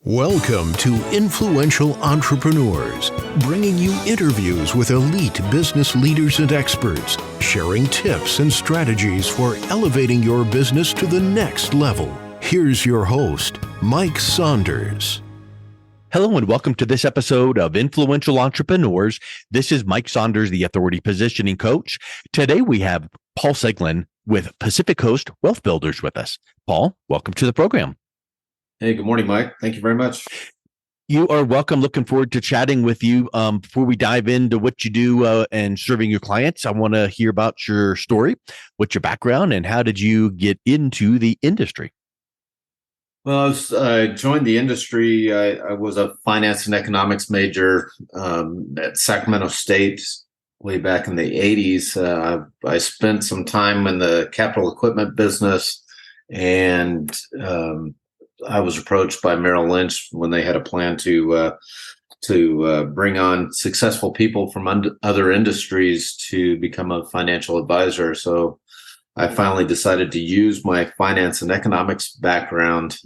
Welcome to Influential Entrepreneurs, bringing you interviews with elite business leaders and experts, sharing tips and strategies for elevating your business to the next level. Here's your host, Mike Saunders. Hello and welcome to this episode of Influential Entrepreneurs. This is Mike Saunders, the Authority Positioning Coach. Today we have Paul Seglund with Pacific Coast Wealth Builders with us. Paul, welcome to the program. Hey, good morning, Mike. Thank you very much. You are welcome. Looking forward to chatting with you. Before we dive into what you do and serving your clients, I want to hear about your story, what's your background, and how did you get into the industry? Well, I joined the industry. I was a finance and economics major at Sacramento State way back in the 80s. I spent some time in the capital equipment business, and I was approached by Merrill Lynch when they had a plan to bring on successful people from other industries to become a financial advisor. So I finally decided to use my finance and economics background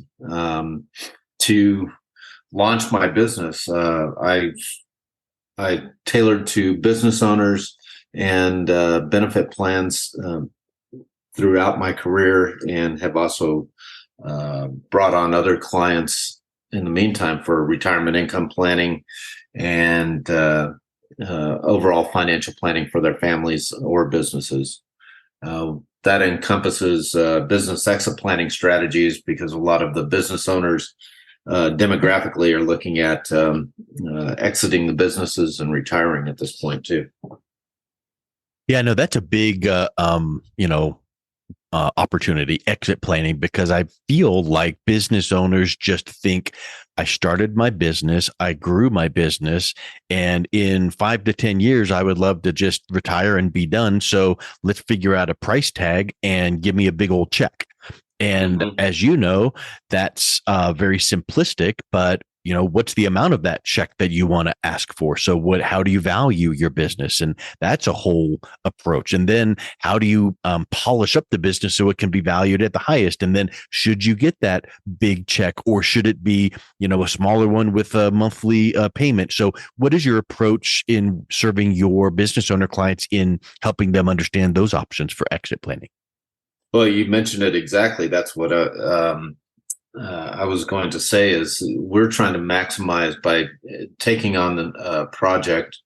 to launch my business. I tailored to business owners and benefit plans throughout my career, and have also brought on other clients in the meantime for retirement income planning and overall financial planning for their families or businesses. That encompasses business exit planning strategies, because a lot of the business owners demographically are looking at exiting the businesses and retiring at this point too. Yeah, no, that's a big, opportunity, exit planning, because I feel like business owners just think, I started my business, I grew my business, and in 5 to 10 years, I would love to just retire and be done. So let's figure out a price tag and give me a big old check. And as you know, that's very simplistic, but what's the amount of that check that you want to ask for? So how do you value your business? And that's a whole approach. And then how do you polish up the business so it can be valued at the highest? And then should you get that big check, or should it be, a smaller one with a monthly payment? So what is your approach in serving your business owner clients in helping them understand those options for exit planning? Well, you mentioned it exactly. That's what I was going to say is we're trying to maximize by taking on the project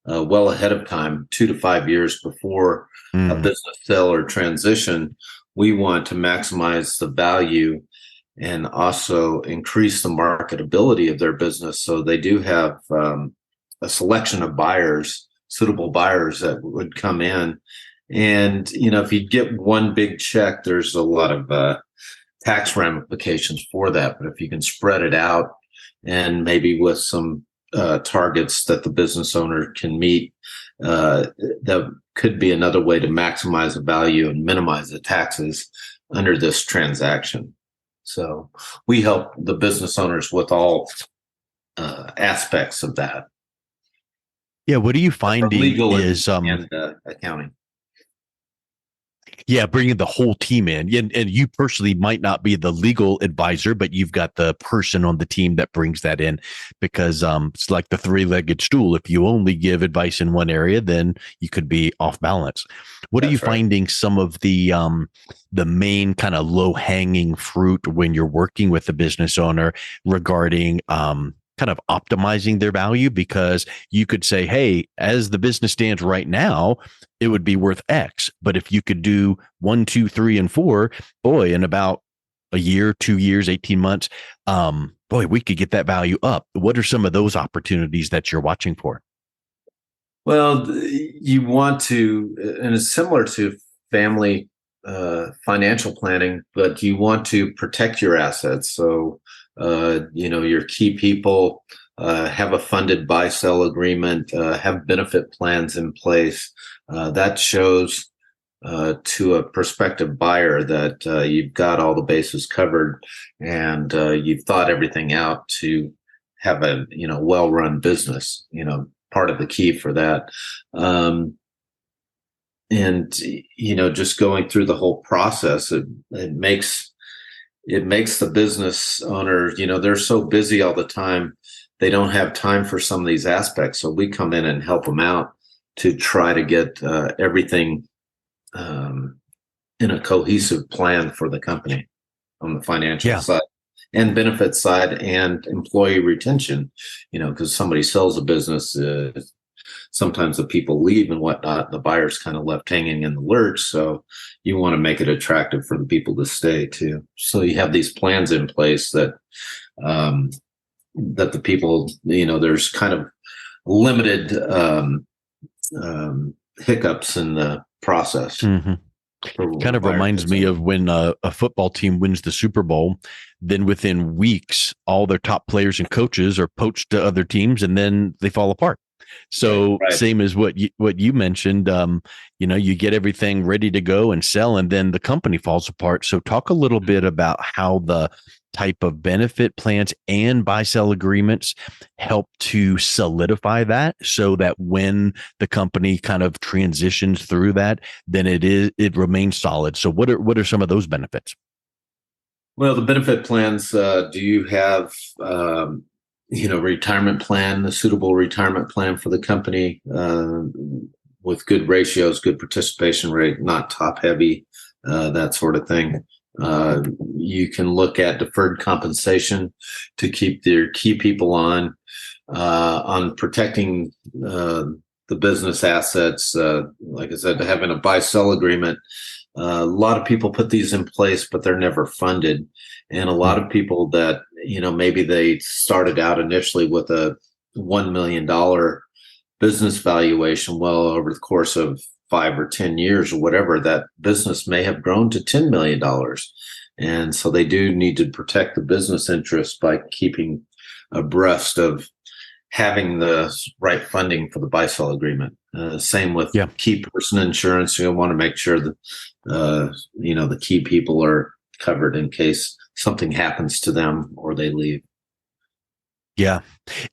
well ahead of time, 2 to 5 years before a business sale or transition. We want to maximize the value and also increase the marketability of their business, so they do have a selection of buyers, suitable buyers that would come in. And, if you get one big check, there's a lot of tax ramifications for that. But if you can spread it out, and maybe with some targets that the business owner can meet, that could be another way to maximize the value and minimize the taxes under this transaction. So we help the business owners with all aspects of that. Yeah, what are you finding legal is and accounting? Yeah, bringing the whole team in. And you personally might not be the legal advisor, but you've got the person on the team that brings that in, because it's like the three-legged stool. If you only give advice in one area, then you could be off balance. What are you finding some of the main kind of low-hanging fruit when you're working with the business owner regarding kind of optimizing their value? Because you could say, hey, as the business stands right now, it would be worth X. But if you could do 1, 2, 3, and 4, boy, in about a year, 2 years, 18 months, we could get that value up. What are some of those opportunities that you're watching for? Well, you want to, and it's similar to family financial planning, but you want to protect your assets. So, your key people have a funded buy-sell agreement, have benefit plans in place. That shows to a prospective buyer that you've got all the bases covered, and you've thought everything out to have a well-run business. Part of the key for that. And just going through the whole process, it makes it makes the business owner, they're so busy all the time, they don't have time for some of these aspects. So we come in and help them out to try to get everything in a cohesive plan for the company on the financial Yeah. side and benefit side and employee retention, because somebody sells a business, sometimes the people leave and whatnot, the buyer's kind of left hanging in the lurch. So you want to make it attractive for the people to stay too. So you have these plans in place that that the people, there's kind of limited hiccups in the process. Mm-hmm. Kind of reminds me of when a football team wins the Super Bowl, then within weeks, all their top players and coaches are poached to other teams, and then they fall apart. So Right. Same as what you mentioned, you get everything ready to go and sell, and then the company falls apart. So talk a little bit about how the type of benefit plans and buy-sell agreements help to solidify that, so that when the company kind of transitions through that, then it remains solid. So what are some of those benefits? Well, the benefit plans, do you have, retirement plan, a suitable retirement plan for the company, with good ratios, good participation rate, not top heavy, that sort of thing. You can look at deferred compensation to keep their key people on protecting the business assets. Like I said, having a buy-sell agreement. A lot of people put these in place, but they're never funded. And a lot of people that, maybe they started out initially with a $1 million business valuation. Well, over the course of 5 or 10 years or whatever, that business may have grown to $10 million. And so they do need to protect the business interest by keeping abreast of having the right funding for the buy-sell agreement. Same with key person insurance. You want to make sure that, the key people are covered in case something happens to them or they leave. Yeah.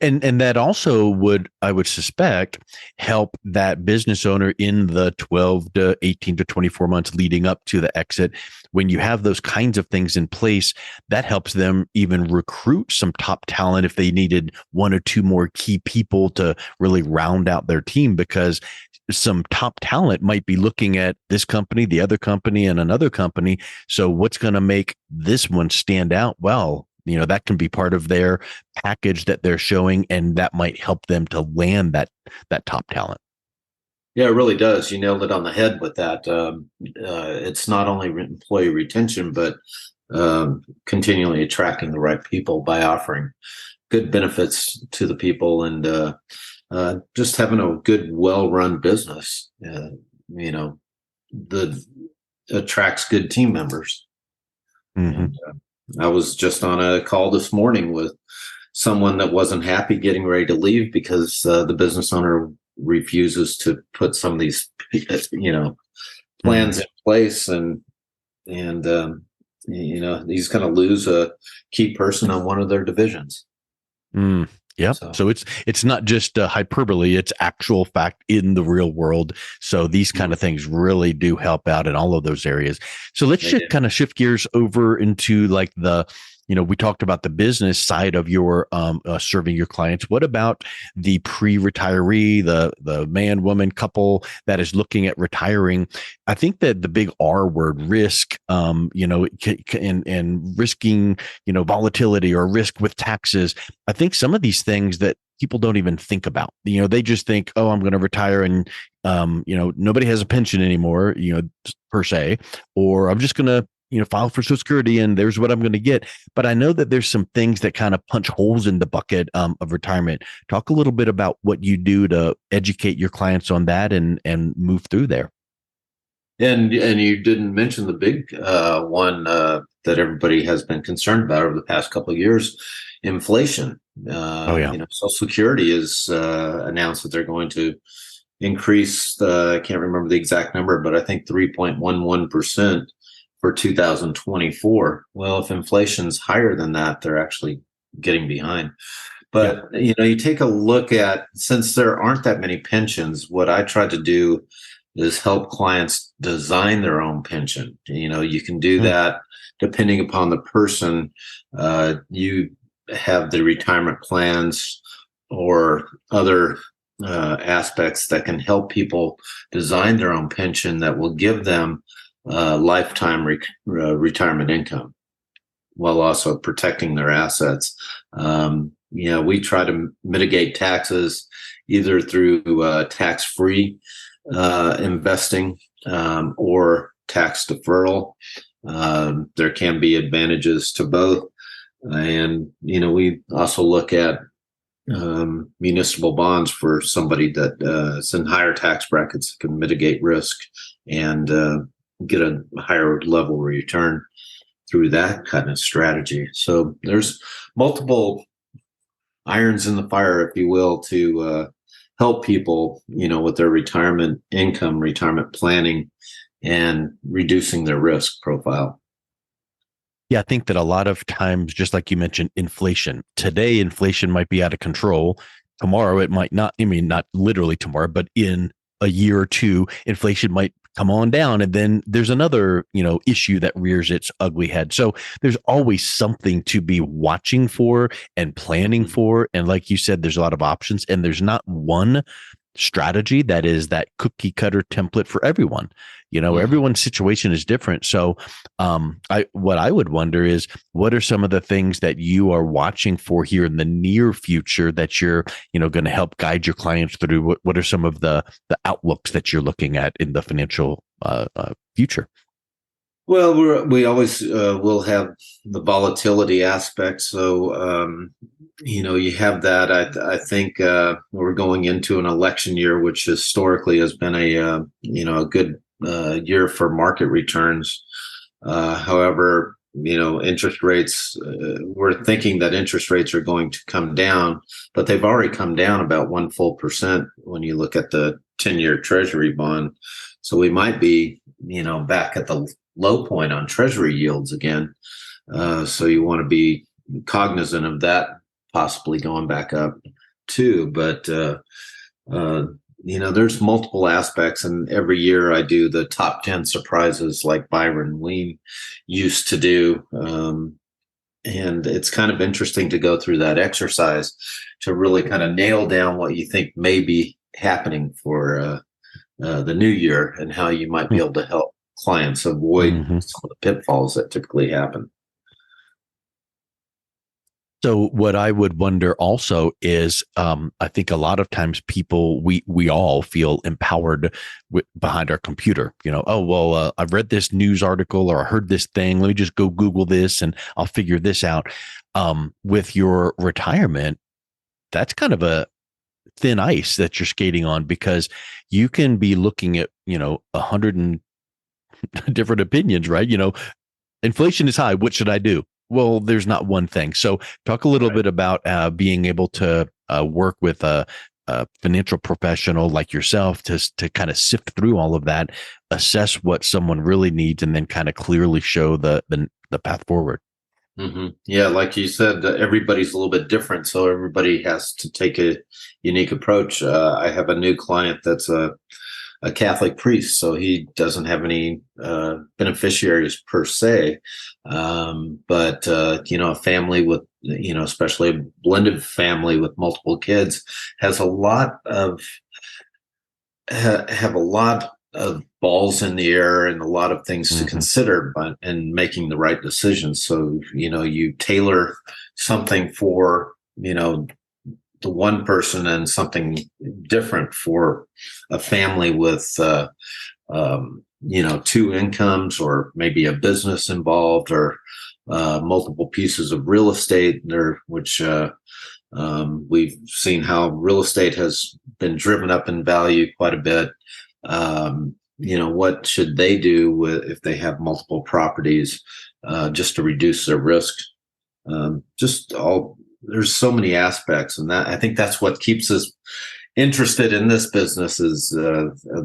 And that also I would suspect, help that business owner in the 12 to 18 to 24 months leading up to the exit. When you have those kinds of things in place, that helps them even recruit some top talent if they needed 1 or 2 more key people to really round out their team, because some top talent might be looking at this company, the other company, and another company. So what's going to make this one stand out? Well, that can be part of their package that they're showing, and that might help them to land that top talent. Yeah, it really does. You nailed it on the head with that. It's not only employee retention, but continually attracting the right people by offering good benefits to the people, and just having a good, well-run business, that attracts good team members. Mm-hmm. And, I was just on a call this morning with someone that wasn't happy getting ready to leave because the business owner refuses to put some of these, plans in place, and he's going to lose a key person on one of their divisions. Yeah. So it's not just hyperbole, it's actual fact in the real world. So these kind of things really do help out in all of those areas. So let's just kind of shift gears over into like we talked about the business side of your serving your clients. What about the pre-retiree, the man, woman couple that is looking at retiring? I think that the big R word, risk, and risking, volatility or risk with taxes. I think some of these things that people don't even think about, they just think, oh, I'm going to retire and, nobody has a pension anymore, per se, or I'm just going to, file for Social Security and there's what I'm going to get. But I know that there's some things that kind of punch holes in the bucket of retirement. Talk a little bit about what you do to educate your clients on that and move through there. And you didn't mention the big one that everybody has been concerned about over the past couple of years, inflation. Social Security has announced that they're going to increase, I can't remember the exact number, but I think 3.11% for 2024. Well, if inflation's higher than that, they're actually getting behind. But, you take a look at, since there aren't that many pensions, what I try to do is help clients design their own pension. You can do that depending upon the person, you have the retirement plans or other aspects that can help people design their own pension that will give them lifetime retirement income while also protecting their assets. We try to mitigate taxes either through tax-free investing or tax deferral. There can be advantages to both. And, we also look at municipal bonds for somebody that is in higher tax brackets, can mitigate risk and get a higher level return through that kind of strategy. So there's multiple irons in the fire, if you will, to help people, with their retirement income, retirement planning, and reducing their risk profile. Yeah, I think that a lot of times, just like you mentioned, inflation. Today, inflation might be out of control. Tomorrow, it might not. I mean, not literally tomorrow, but in a year or two, inflation might come on down. And then there's another, issue that rears its ugly head. So there's always something to be watching for and planning for. And like you said, there's a lot of options, and there's not one strategy that is that cookie cutter template for everyone. Everyone's situation is different. So what I would wonder is, what are some of the things that you are watching for here in the near future that you're, going to help guide your clients through? What are some of the outlooks that you're looking at in the financial future? Well, we always will have the volatility aspect. So, you have that. I think we're going into an election year, which historically has been a good year for market returns. However, interest rates, we're thinking that interest rates are going to come down, but they've already come down about 1% when you look at the 10-year Treasury bond. So we might be, back at the low point on Treasury yields again. So you want to be cognizant of that possibly going back up too. But, there's multiple aspects, and every year I do the top 10 surprises like Byron Ween used to do. And it's kind of interesting to go through that exercise to really kind of nail down what you think may be happening for the new year and how you might be able to help clients avoid some of the pitfalls that typically happen. So what I would wonder also is, I think a lot of times people, we all feel empowered behind our computer. I've read this news article or I heard this thing. Let me just go Google this and I'll figure this out. With your retirement, that's kind of a thin ice that you're skating on, because you can be looking at 100 different opinions, right? Inflation is high. What should I do? Well, there's not one thing. So talk a little bit about being able to work with a financial professional like yourself to kind of sift through all of that, assess what someone really needs, and then kind of clearly show the path forward. Mm-hmm. Yeah, like you said, everybody's a little bit different, so everybody has to take a unique approach. I have a new client that's a Catholic priest, so he doesn't have any beneficiaries per se, but a family with especially a blended family with multiple kids has have a lot of balls in the air and a lot of things to consider, and making the right decisions. So you tailor something for the one person and something different for a family with two incomes, or maybe a business involved, or multiple pieces of real estate there, which we've seen how real estate has been driven up in value quite a bit. What should they do if they have multiple properties, just to reduce their risk? There's so many aspects, and that I think that's what keeps us interested in this business is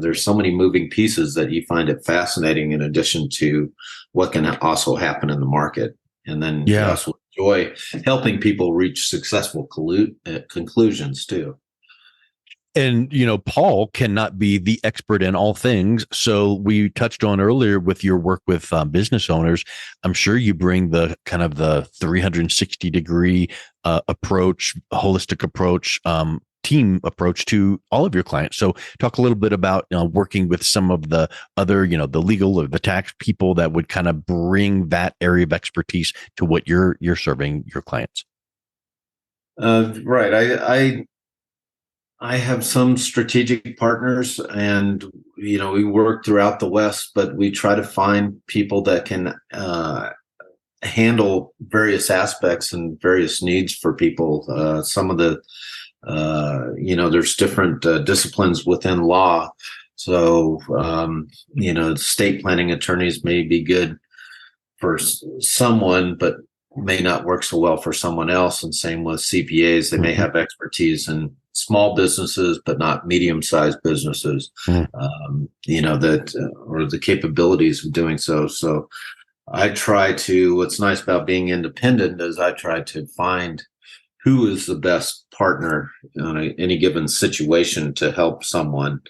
there's so many moving pieces that you find it fascinating, in addition to what can also happen in the market. And then you also enjoy helping people reach successful conclusions too. And, Paul cannot be the expert in all things. So we touched on earlier with your work with business owners. I'm sure you bring the kind of the 360 degree approach, holistic approach, team approach to all of your clients. So talk a little bit about working with some of the other, the legal or the tax people that would kind of bring that area of expertise to what you're serving your clients. Right. I have some strategic partners, and we work throughout the West, but we try to find people that can handle various aspects and various needs for people. Some of the there's different disciplines within law. So estate planning attorneys may be good for someone, but may not work so well for someone else. And same with CPAs. They may have expertise in small businesses, but not medium-sized businesses, or the capabilities of doing so. So I try to, what's nice about being independent is I try to find who is the best partner in any given situation to help someone.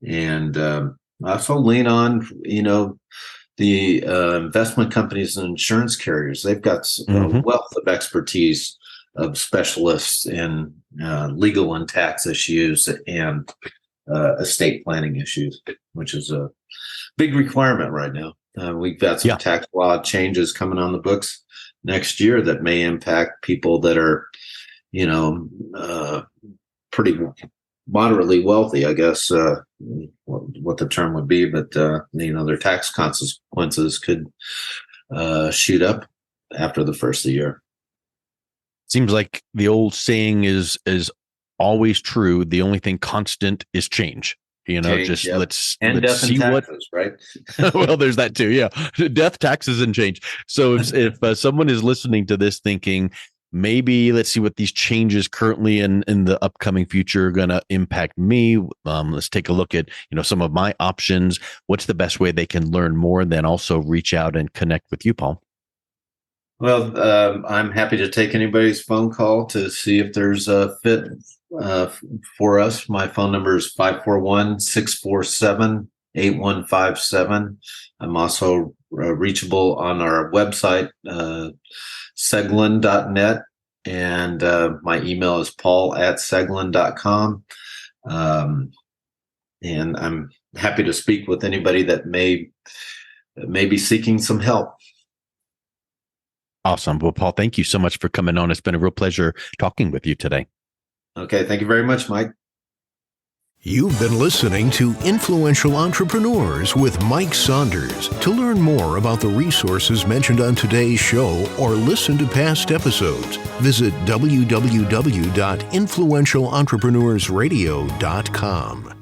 And I also lean on, the investment companies and insurance carriers. They've got a wealth of expertise of specialists in legal and tax issues and estate planning issues, which is a big requirement right now. We've got some tax law changes coming on the books next year that may impact people that are, pretty moderately wealthy, I guess, what the term would be, but their tax consequences could shoot up after the first of the year. Seems like the old saying is always true. The only thing constant is change. Let's death see and taxes, right? Well, there's that too. Yeah, death, taxes, and change. So if someone is listening to this thinking, maybe let's see what these changes currently in the upcoming future are going to impact me. Let's take a look at, some of my options. What's the best way they can learn more and then also reach out and connect with you, Paul? Well, I'm happy to take anybody's phone call to see if there's a fit for us. My phone number is 541-647-8157. I'm also reachable on our website, Seglund.net, and my email is paul@seglund.com. And I'm happy to speak with anybody that may be seeking some help. Awesome. Well, Paul, thank you so much for coming on. It's been a real pleasure talking with you today. Okay. Thank you very much, Mike. You've been listening to Influential Entrepreneurs with Mike Saunders. To learn more about the resources mentioned on today's show or listen to past episodes, visit www.influentialentrepreneursradio.com.